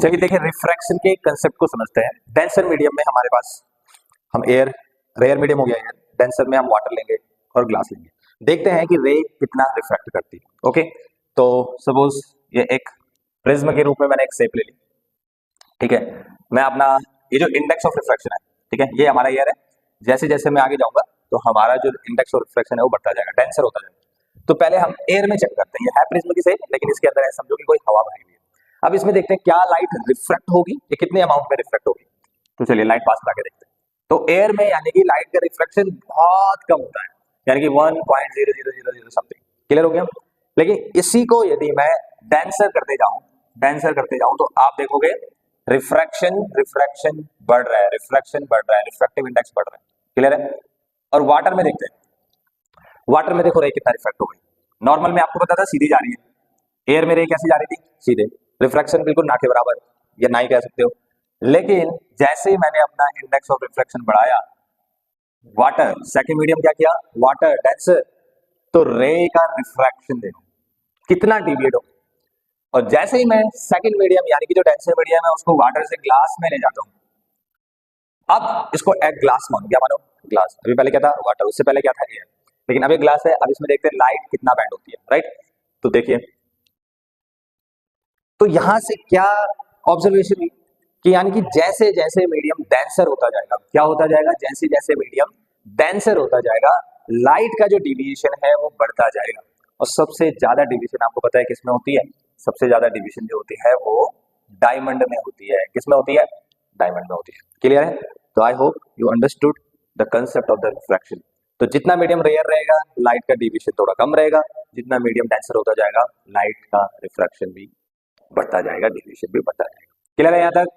चलिए देखिए रिफ्रैक्शन के कंसेप्ट को समझते हैं। डेंसर मीडियम में हमारे पास हम एयर, रेयर मीडियम हो गया एयर, डेंसर में हम वाटर लेंगे और ग्लास लेंगे। देखते हैं कि रे कितना रिफ्रैक्ट करती है। ओके, तो सपोज ये एक प्रिज्म के रूप में मैंने एक शेप ले ली, ठीक है। मैं अपना ये जो इंडेक्स ऑफ रिफ्रैक्शन है, ठीक है, ये हमारा एयर है। जैसे जैसे मैं आगे जाऊंगा तो हमारा जो इंडेक्स ऑफ रिफ्रैक्शन है वो बढ़ता जाएगा, डेंसर होता जाएगा। तो पहले हम एयर में चेक करते हैं, ये है प्रिज्म की शेप, लेकिन इसके अंदर है समझो कि कोई हवा भरी हुई है। अब इसमें देखते हैं क्या लाइट रिफ्रैक्ट होगी, ये कितने अमाउंट में रिफ्रैक्ट होगी। तो चलिए लाइट पास करा के देखते हैं। तो एयर में यानी कि लाइट का रिफ्रैक्शन बहुत कम होता है, यानी कि 1.0000 समथिंग। क्लियर हो गया। लेकिन इसी को यदि मैं डेंसर करते जाऊं तो आप देखोगे रिफ्रैक्शन रिफ्रैक्शन बढ़ रहा है, रिफ्रैक्शन बढ़ रहा है, रिफ्रैक्टिव इंडेक्स बढ़ रहा है। क्लियर है। और वाटर में देखते हैं, वाटर में देखो रे कितना रिफ्रैक्ट हो गई। नॉर्मल में आपको पता था सीधी जा रही है, एयर में रे कैसे जा रही थी, सीधे। रिफ्रैक्शन बिल्कुल ना के बराबर या ना ही कह सकते हो। लेकिन जैसे ही मैंने अपना इंडेक्स ऑफ रिफ्रैक्शन बढ़ाया, वाटर सेकंड मीडियम क्या किया, वाटर डेंसर, तो रे का रिफ्रैक्शन देखो कितना डिविएट हो। और जैसे ही मैं सेकंड मीडियम यानी कि जो डेंसर मीडियम है उसको वाटर से ग्लास में ले जाता हूं, अब इसको एक ग्लास मानो, क्या मानो, ग्लास। अभी पहले क्या था, वाटर, उससे पहले क्या था, एयर। लेकिन अब ये ग्लास है। अब इसमें देखते हैं लाइट कितना बैंड होती है, राइट। तो देखिए, तो यहां से क्या ऑब्जर्वेशन हुई कि यानी कि जैसे जैसे मीडियम डेंसर होता जाएगा, क्या होता जाएगा, जैसे जैसे मीडियम डेंसर होता जाएगा, लाइट का जो डिविएशन है वो बढ़ता जाएगा। और सबसे ज्यादा डिविएशन आपको पता है किसमें होती है, सबसे ज्यादा डिविएशन जो होती है वो डायमंड में होती है। किसमें होती है, डायमंड में होती है। क्लियर है। तो I hope you understood the concept of the refraction. तो जितना मीडियम रेयर रहेगा लाइट का डिविएशन थोड़ा कम रहेगा, जितना मीडियम डेंसर होता जाएगा लाइट का रिफ्रैक्शन भी बढ़ता जाएगा, डिविएशन भी बढ़ता जाएगा। क्लियर है यहाँ तक।